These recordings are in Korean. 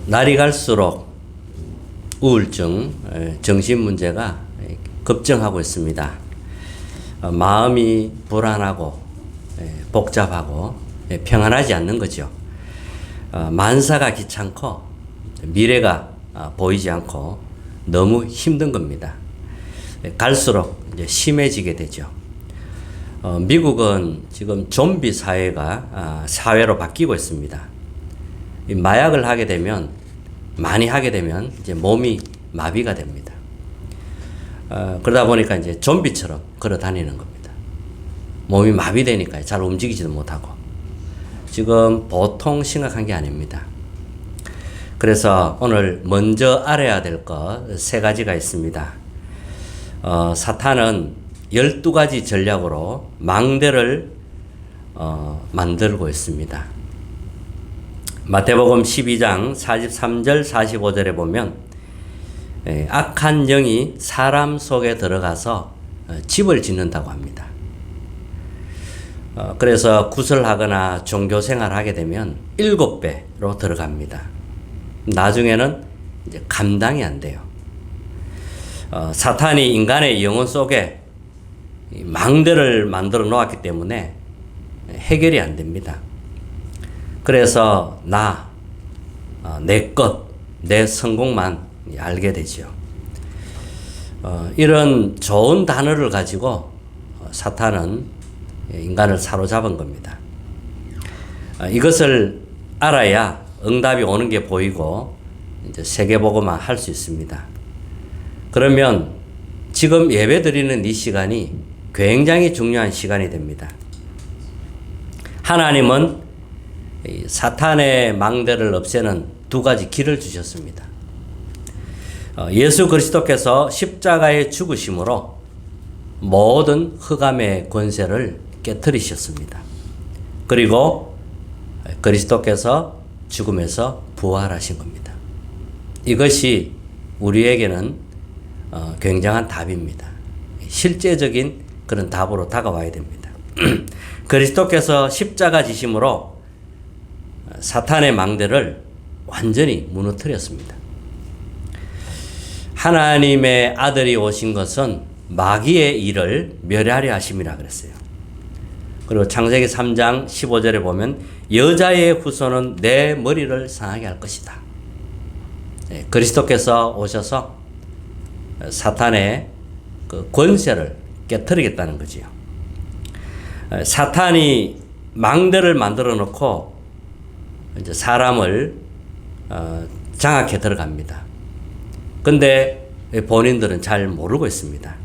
날이 갈수록 우울증, 정신 문제가 급증하고 있습니다. 마음이 불안하고 복잡하고 평안하지 않는 거죠. 만사가 귀찮고 미래가 보이지 않고 너무 힘든 겁니다. 갈수록 이제 심해지게 되죠. 미국은 지금 좀비 사회로 바뀌고 있습니다. 마약을 하게 되면, 많이 하게 되면 이제 몸이 마비가 됩니다. 그러다 보니까 이제 좀비처럼 걸어 다니는 겁니다. 몸이 마비되니까 잘 움직이지도 못하고. 지금 보통 심각한 게 아닙니다. 그래서 오늘 먼저 알아야 될 것 3가지가 있습니다. 사탄은 12가지 전략으로 망대를 만들고 있습니다. 마태복음 12장 43절 45절에 보면 악한 영이 사람 속에 들어가서 집을 짓는다고 합니다. 그래서 구설하거나 종교생활 하게 되면 7배로 들어갑니다. 나중에는 이제 감당이 안 돼요. 사탄이 인간의 영혼 속에 망대를 만들어 놓았기 때문에 해결이 안 됩니다. 그래서 내 것, 내 성공만 알게 되죠. 이런 좋은 단어를 가지고 사탄은 인간을 사로잡은 겁니다. 이것을 알아야 응답이 오는 게 보이고 이제 세계복음화 할 수 있습니다. 그러면 지금 예배 드리는 이 시간이 굉장히 중요한 시간이 됩니다. 하나님은 사탄의 망대를 없애는 2가지 길을 주셨습니다. 예수 그리스도께서 십자가에 죽으심으로 모든 흑암의 권세를 깨뜨리셨습니다. 그리고 그리스도께서 죽음에서 부활하신 겁니다. 이것이 우리에게는 굉장한 답입니다. 실제적인 그런 답으로 다가와야 됩니다. 그리스도께서 십자가 지심으로 사탄의 망대를 완전히 무너뜨렸습니다. 하나님의 아들이 오신 것은 마귀의 일을 멸하려 하심이라 그랬어요. 그리고 창세기 3장 15절에 보면 여자의 후손은 내 머리를 상하게 할 것이다. 그리스도께서 오셔서 사탄의 그 권세를 깨뜨리겠다는 거지요. 사탄이 망대를 만들어 놓고 이제 사람을 장악해 들어갑니다. 근데 본인들은 잘 모르고 있습니다.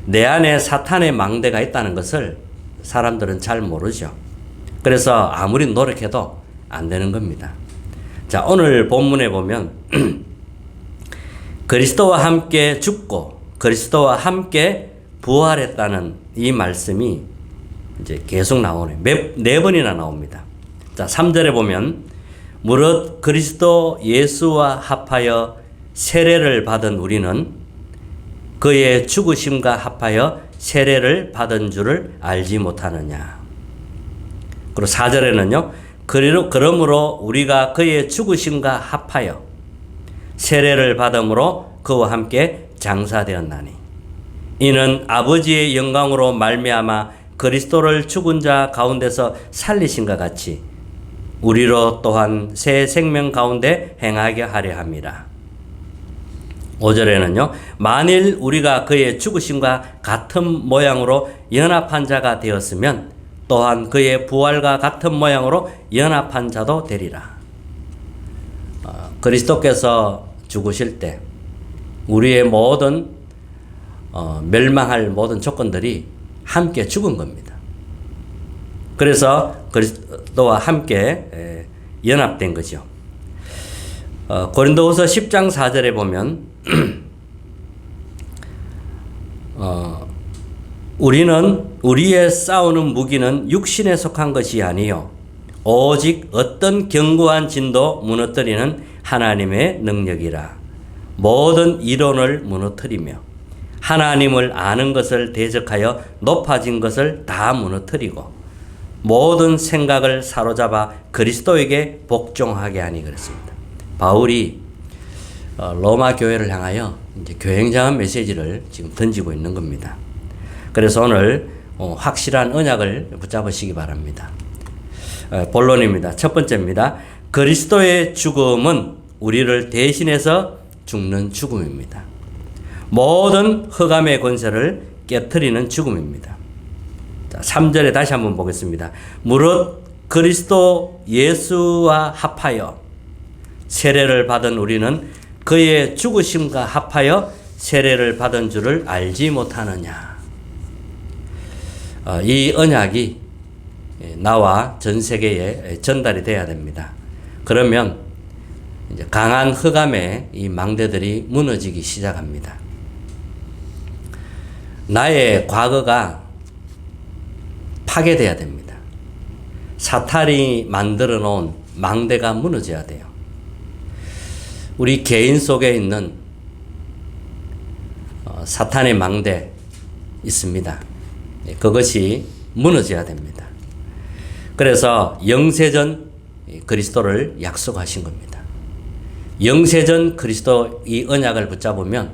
내 안에 사탄의 망대가 있다는 것을 사람들은 잘 모르죠. 그래서 아무리 노력해도 안 되는 겁니다. 자, 오늘 본문에 보면 그리스도와 함께 죽고 그리스도와 함께 부활했다는 이 말씀이 이제 계속 나오네요. 4번이나 나옵니다. 자, 3절에 보면 무릇 그리스도 예수와 합하여 세례를 받은 우리는 그의 죽으심과 합하여 세례를 받은 줄을 알지 못하느냐. 그리고 4절에는요. 그러므로 우리가 그의 죽으심과 합하여 세례를 받음으로 그와 함께 장사되었나니 이는 아버지의 영광으로 말미암아 그리스도를 죽은 자 가운데서 살리신과 같이 우리로 또한 새 생명 가운데 행하게 하려 함이라. 5절에는요. 만일 우리가 그의 죽으심과 같은 모양으로 연합한 자가 되었으면 또한 그의 부활과 같은 모양으로 연합한 자도 되리라. 그리스도께서 죽으실 때 우리의 모든 멸망할 모든 조건들이 함께 죽은 겁니다. 그래서 그리스도와 함께 연합된 거죠. 고린도후서 10장 4절에 보면 우리의 싸우는 무기는 육신에 속한 것이 아니요 오직 어떤 견고한 진도 무너뜨리는 하나님의 능력이라. 모든 이론을 무너뜨리며 하나님을 아는 것을 대적하여 높아진 것을 다 무너뜨리고 모든 생각을 사로잡아 그리스도에게 복종하게 하니 그랬습니다. 바울이 로마 교회를 향하여 이제 교행정한 메시지를 지금 던지고 있는 겁니다. 그래서 오늘 확실한 언약을 붙잡으시기 바랍니다. 본론입니다. 첫 번째입니다. 그리스도의 죽음은 우리를 대신해서 죽는 죽음입니다. 모든 흑암의 권세를 깨트리는 죽음입니다. 자, 3절에 다시 한번 보겠습니다. 무릇 그리스도 예수와 합하여 세례를 받은 우리는 그의 죽으심과 합하여 세례를 받은 줄을 알지 못하느냐. 이 언약이 나와 전 세계에 전달이 돼야 됩니다. 그러면 이제 강한 흑암의 이 망대들이 무너지기 시작합니다. 나의 과거가 파괴돼야 됩니다. 사탄이 만들어 놓은 망대가 무너져야 돼요. 우리 개인 속에 있는 사탄의 망대 있습니다. 그것이 무너져야 됩니다. 그래서 영세전 그리스도를 약속하신 겁니다. 영세전 그리스도 이 언약을 붙잡으면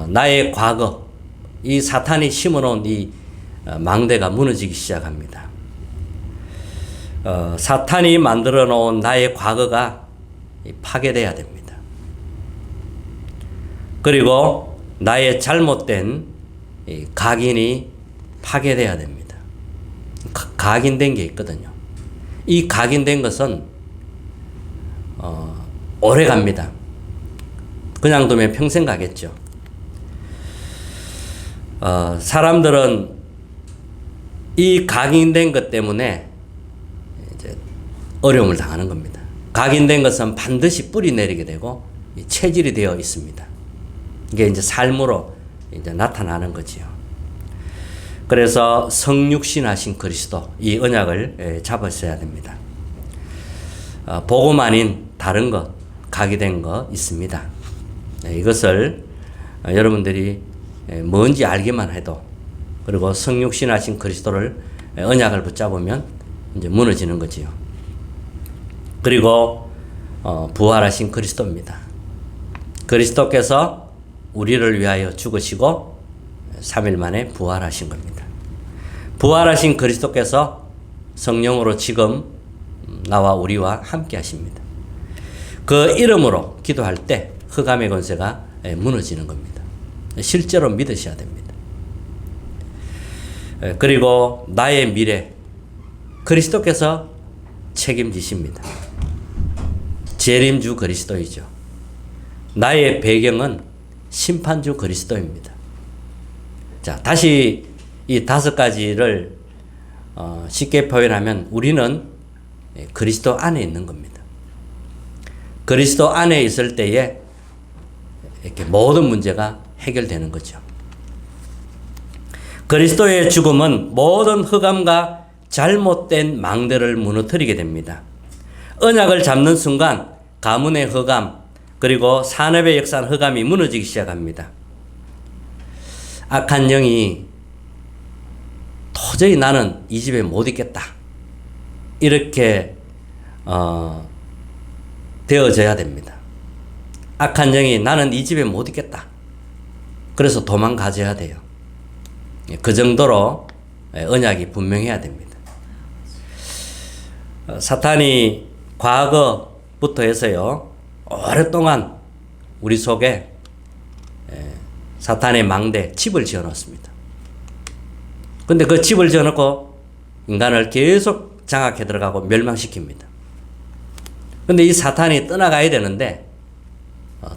나의 과거, 이 사탄이 심어놓은 이 망대가 무너지기 시작합니다. 사탄이 만들어 놓은 나의 과거가 파괴돼야 됩니다. 그리고 나의 잘못된 각인이 파괴돼야 됩니다. 각인된 게 있거든요. 이 각인된 것은 오래 갑니다. 그냥 두면 평생 가겠죠. 사람들은 이 각인된 것 때문에 이제 어려움을 당하는 겁니다. 각인된 것은 반드시 뿌리 내리게 되고 체질이 되어 있습니다. 이게 이제 삶으로 이제 나타나는 거지요. 그래서 성육신하신 그리스도 이 언약을 잡으셔야 됩니다. 복음 아닌 다른 것, 각인된 것 있습니다. 이것을 여러분들이 뭔지 알기만 해도, 그리고 성육신하신 그리스도를 언약을 붙잡으면 이제 무너지는 거지요. 그리고 부활하신 그리스도입니다. 그리스도께서 우리를 위하여 죽으시고 3일 만에 부활하신 겁니다. 부활하신 그리스도께서 성령으로 지금 나와 우리와 함께 하십니다. 그 이름으로 기도할 때 흑암의 권세가 무너지는 겁니다. 실제로 믿으셔야 됩니다. 그리고 나의 미래 그리스도께서 책임지십니다. 재림주 그리스도이죠. 나의 배경은 심판주 그리스도입니다. 자, 다시 이 5가지를 쉽게 표현하면 우리는 그리스도 안에 있는 겁니다. 그리스도 안에 있을 때에 이렇게 모든 문제가 해결되는 거죠. 그리스도의 죽음은 모든 흑암과 잘못된 망대를 무너뜨리게 됩니다. 언약을 잡는 순간 가문의 흑암, 그리고 산업의 역사한 흑암이 무너지기 시작합니다. 악한 영이 도저히 나는 이 집에 못 있겠다, 이렇게 되어져야 됩니다. 악한 영이 나는 이 집에 못 있겠다, 그래서 도망가져야 돼요. 그 정도로 언약이 분명해야 됩니다. 사탄이 과거부터 해서요, 오랫동안 우리 속에 사탄의 망대, 칩을 지어놓습니다. 근데 그 칩을 지어놓고 인간을 계속 장악해 들어가고 멸망시킵니다. 근데 이 사탄이 떠나가야 되는데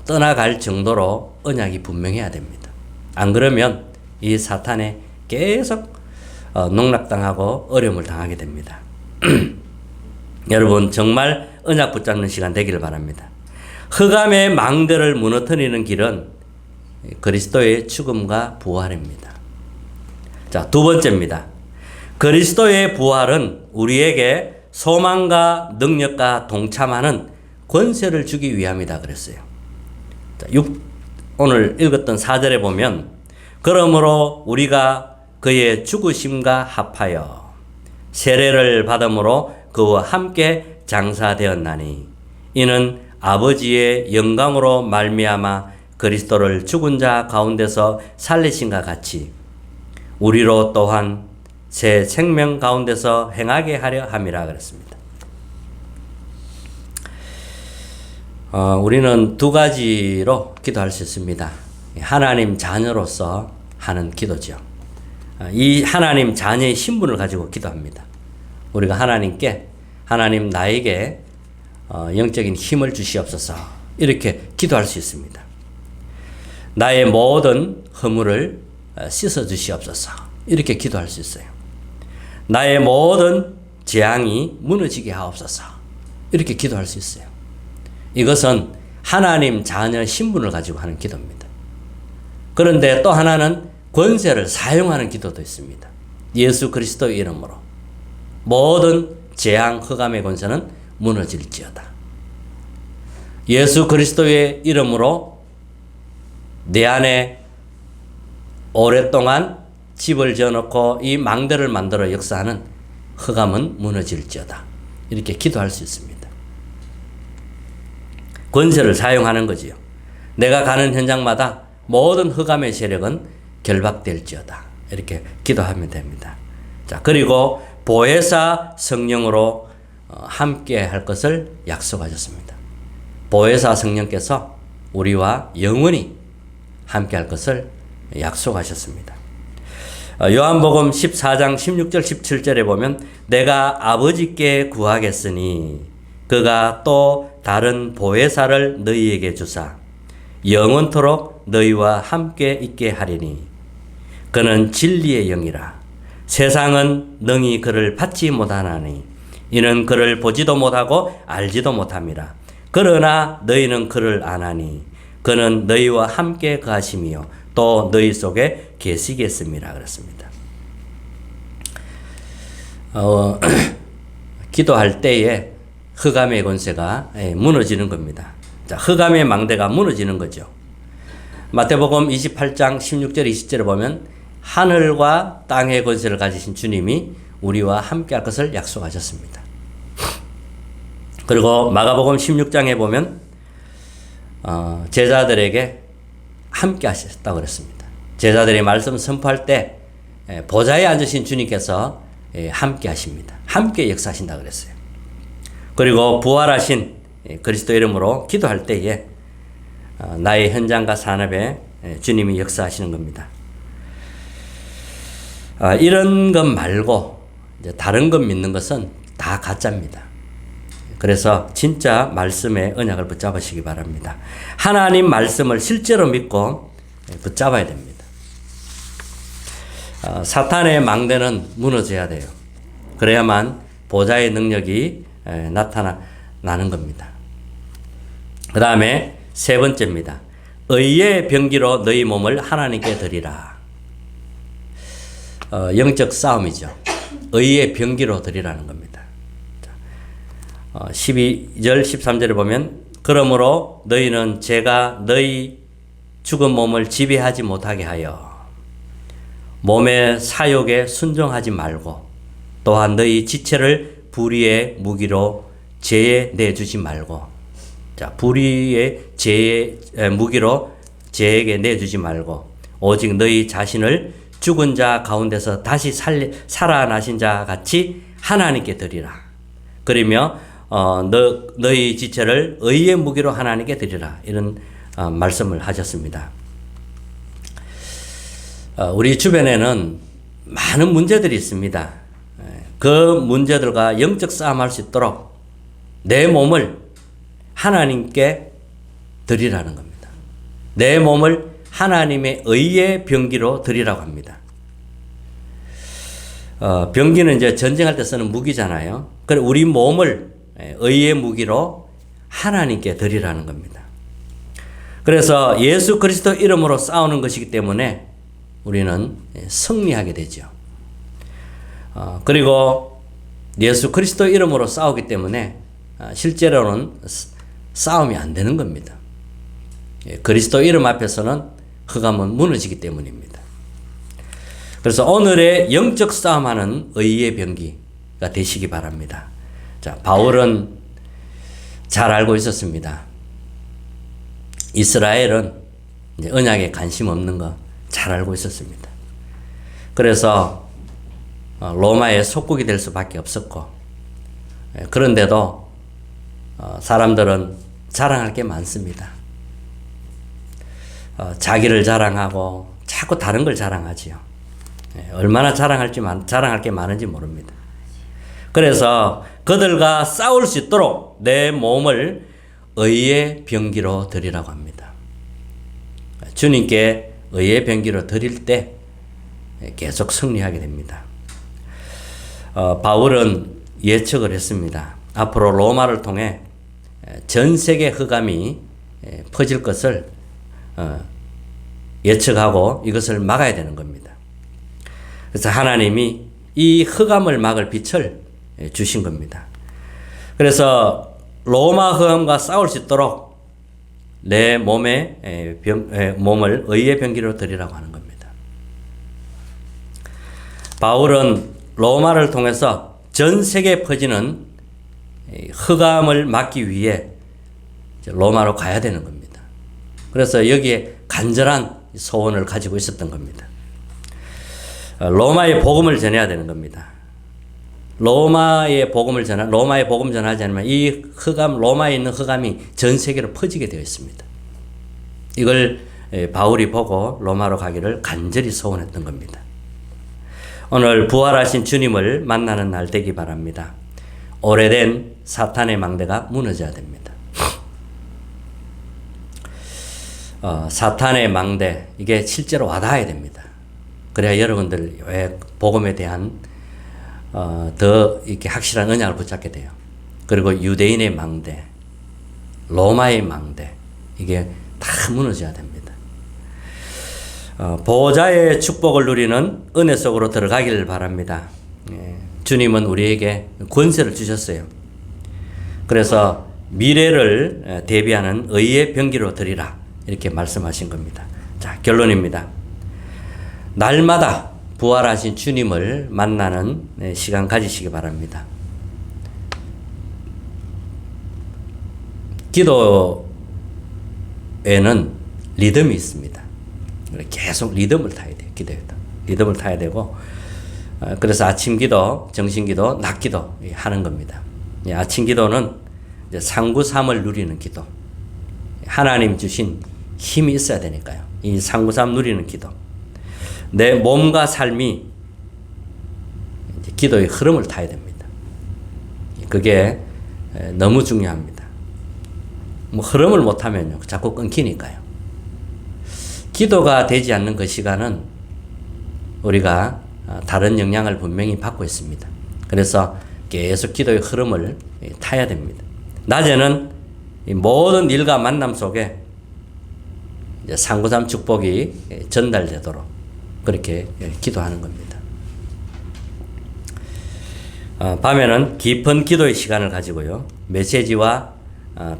떠나갈 정도로 언약이 분명해야 됩니다. 안 그러면 이 사탄에 계속 농락당하고 어려움을 당하게 됩니다. 여러분, 정말 언약 붙잡는 시간 되기를 바랍니다. 흑암의 망대를 무너뜨리는 길은 그리스도의 죽음과 부활입니다. 자, 두 번째입니다. 그리스도의 부활은 우리에게 소망과 능력과 동참하는 권세를 주기 위함이다 그랬어요. 자, 오늘 읽었던 4절에 보면, 그러므로 우리가 그의 죽으심과 합하여 세례를 받음으로 그와 함께 장사되었나니 이는 아버지의 영광으로 말미암아 그리스도를 죽은 자 가운데서 살리신과 같이 우리로 또한 새 생명 가운데서 행하게 하려 함이라 그랬습니다. 우리는 두 가지로 기도할 수 있습니다. 하나님 자녀로서 하는 기도죠. 이 하나님 자녀의 신분을 가지고 기도합니다. 우리가 하나님께 하나님 나에게 영적인 힘을 주시옵소서 이렇게 기도할 수 있습니다. 나의 모든 허물을 씻어 주시옵소서 이렇게 기도할 수 있어요. 나의 모든 재앙이 무너지게 하옵소서 이렇게 기도할 수 있어요. 이것은 하나님 자녀 신분을 가지고 하는 기도입니다. 그런데 또 하나는 권세를 사용하는 기도도 있습니다. 예수 그리스도의 이름으로 모든 재앙 흑암의 권세는 무너질지어다. 예수 그리스도의 이름으로 내 안에 오랫동안 집을 지어놓고 이 망대를 만들어 역사하는 흑암은 무너질지어다. 이렇게 기도할 수 있습니다. 권세를 사용하는 거지요. 내가 가는 현장마다 모든 흑암의 세력은 결박될지어다. 이렇게 기도하면 됩니다. 자, 그리고 보혜사 성령으로 함께 할 것을 약속하셨습니다. 보혜사 성령께서 우리와 영원히 함께 할 것을 약속하셨습니다. 요한복음 14장 16절 17절에 보면 내가 아버지께 구하겠으니 그가 또 다른 보혜사를 너희에게 주사 영원토록 너희와 함께 있게 하리니 그는 진리의 영이라 세상은 능히 그를 받지 못하나니 이는 그를 보지도 못하고 알지도 못함이라. 그러나 너희는 그를 아나니 그는 너희와 함께 거하심이요 또 너희 속에 계시겠습니다. 그렇습니다. 기도할 때에 흑암의 권세가 무너지는 겁니다. 자, 흑암의 망대가 무너지는 거죠. 마태복음 28장 16절 20절에 보면 하늘과 땅의 권세를 가지신 주님이 우리와 함께 할 것을 약속하셨습니다. 그리고 마가복음 16장에 보면 제자들에게 함께 하셨다고 그랬습니다. 제자들이 말씀 선포할 때 보좌에 앉으신 주님께서 함께 하십니다. 함께 역사하신다고 그랬어요. 그리고 부활하신 그리스도 이름으로 기도할 때에 나의 현장과 산업에 주님이 역사하시는 겁니다. 이런 것 말고 이제 다른 것 믿는 것은 다 가짜입니다. 그래서 진짜 말씀의 언약을 붙잡으시기 바랍니다. 하나님 말씀을 실제로 믿고 붙잡아야 됩니다. 사탄의 망대는 무너져야 돼요. 그래야만 보좌의 능력이 나타나는 겁니다. 그 다음에 세 번째입니다. 의의 병기로 너희 몸을 하나님께 드리라. 영적 싸움이죠. 의의 병기로 드리라는 겁니다. 12절 13절에 보면 그러므로 너희는 제가 너희 죽은 몸을 지배하지 못하게 하여 몸의 사욕에 순종하지 말고 또한 너희 지체를 불의의 무기로 죄에 내주지 말고, 자, 불의의 죄의 무기로 죄에게 내주지 말고 오직 너희 자신을 죽은 자 가운데서 다시 살아나신 자 같이 하나님께 드리라. 그러며 너희 지체를 의의 무기로 하나님께 드리라. 이런 말씀을 하셨습니다. 우리 주변에는 많은 문제들이 있습니다. 그 문제들과 영적 싸움할 수 있도록 내 몸을 하나님께 드리라는 겁니다. 내 몸을 하나님의 의의 병기로 드리라고 합니다. 병기는 이제 전쟁할 때 쓰는 무기잖아요. 그래 우리 몸을 의의 무기로 하나님께 드리라는 겁니다. 그래서 예수 그리스도 이름으로 싸우는 것이기 때문에 우리는 승리하게 되죠. 그리고 예수 그리스도 이름으로 싸우기 때문에 실제로는 싸움이 안 되는 겁니다. 그리스도 이름 앞에서는 흑암은 무너지기 때문입니다. 그래서 오늘의 영적 싸움하는 의의 병기, 되시기 바랍니다. 자, 바울은 잘 알고 있었습니다. 이스라엘은 이제 언약에 관심 없는 거 잘 알고 있었습니다. 그래서 로마의 속국이 될 수밖에 없었고, 그런데도 사람들은 자랑할 게 많습니다. 자기를 자랑하고 자꾸 다른 걸 자랑하지요. 얼마나 자랑할 게 많은지 모릅니다. 그래서 그들과 싸울 수 있도록 내 몸을 의의 병기로 드리라고 합니다. 주님께 의의 병기로 드릴 때 계속 승리하게 됩니다. 바울은 예측을 했습니다. 앞으로 로마를 통해 전 세계 흑암이 퍼질 것을 예측하고 이것을 막아야 되는 겁니다. 그래서 하나님이 이 흑암을 막을 빛을 주신 겁니다. 그래서 로마 흑암과 싸울 수 있도록 내 몸을 의의 병기로 드리라고 하는 겁니다. 바울은 로마를 통해서 전 세계에 퍼지는 흑암을 막기 위해 로마로 가야 되는 겁니다. 그래서 여기에 간절한 소원을 가지고 있었던 겁니다. 로마의 복음을 전해야 되는 겁니다. 로마의 복음 전하지 않으면 이 흑암, 로마에 있는 흑암이 전 세계로 퍼지게 되어 있습니다. 이걸 바울이 보고 로마로 가기를 간절히 소원했던 겁니다. 오늘 부활하신 주님을 만나는 날 되기 바랍니다. 오래된 사탄의 망대가 무너져야 됩니다. 사탄의 망대, 이게 실제로 와닿아야 됩니다. 그래야 여러분들 왜 복음에 대한 더 이렇게 확실한 언약을 붙잡게 돼요. 그리고 유대인의 망대, 로마의 망대, 이게 다 무너져야 됩니다. 보호자의 축복을 누리는 은혜 속으로 들어가기를 바랍니다. 주님은 우리에게 권세를 주셨어요. 그래서 미래를 대비하는 의의 병기로 드리라, 이렇게 말씀하신 겁니다. 자, 결론입니다. 날마다 부활하신 주님을 만나는 시간 가지시기 바랍니다. 기도에는 리듬이 있습니다. 계속 리듬을 타야 돼요. 기도에도 리듬을 타야 되고, 그래서 아침 기도, 정신 기도, 낮 기도 하는 겁니다. 아침 기도는 이제 상구삼을 누리는 기도. 하나님 주신 힘이 있어야 되니까요. 이 상구삼 누리는 기도. 내 몸과 삶이 기도의 흐름을 타야 됩니다. 그게 너무 중요합니다. 뭐 흐름을 못하면요, 자꾸 끊기니까요. 기도가 되지 않는 그 시간은 우리가 다른 영향을 분명히 받고 있습니다. 그래서 계속 기도의 흐름을 타야 됩니다. 낮에는 모든 일과 만남 속에 상구삼 축복이 전달되도록 그렇게 기도하는 겁니다. 밤에는 깊은 기도의 시간을 가지고요, 메시지와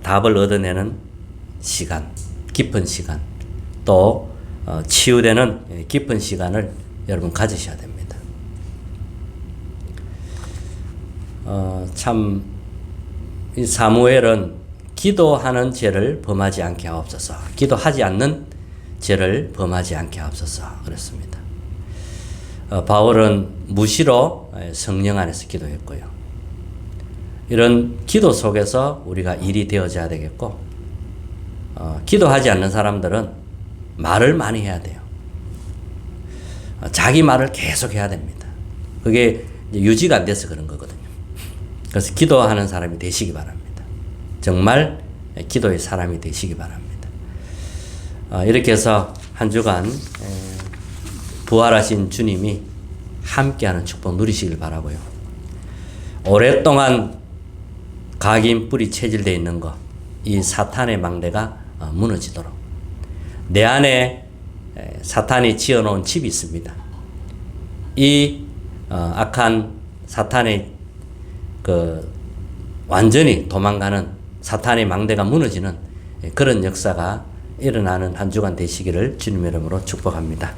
답을 얻어내는 시간, 깊은 시간, 또 치유되는 깊은 시간을 여러분 가지셔야 됩니다. 참 이 사무엘은 기도하는 죄를 범하지 않게 하옵소서, 기도하지 않는 죄를 범하지 않게 하옵소서 그랬습니다. 바울은 무시로 성령 안에서 기도했고요. 이런 기도 속에서 우리가 일이 되어져야 되겠고, 기도하지 않는 사람들은 말을 많이 해야 돼요. 자기 말을 계속 해야 됩니다. 그게 유지가 안 돼서 그런 거거든요. 그래서 기도하는 사람이 되시기 바랍니다. 정말 기도의 사람이 되시기 바랍니다. 이렇게 해서 한 주간 부활하신 주님이 함께하는 축복 누리시길 바라고요. 오랫동안 각인 뿌리 체질되어 있는 것, 이 사탄의 망대가 무너지도록, 내 안에 사탄이 지어놓은 집이 있습니다. 이 악한 사탄의 완전히 도망가는 사탄의 망대가 무너지는 그런 역사가 일어나는 한 주간 되시기를 주님의 이름으로 축복합니다.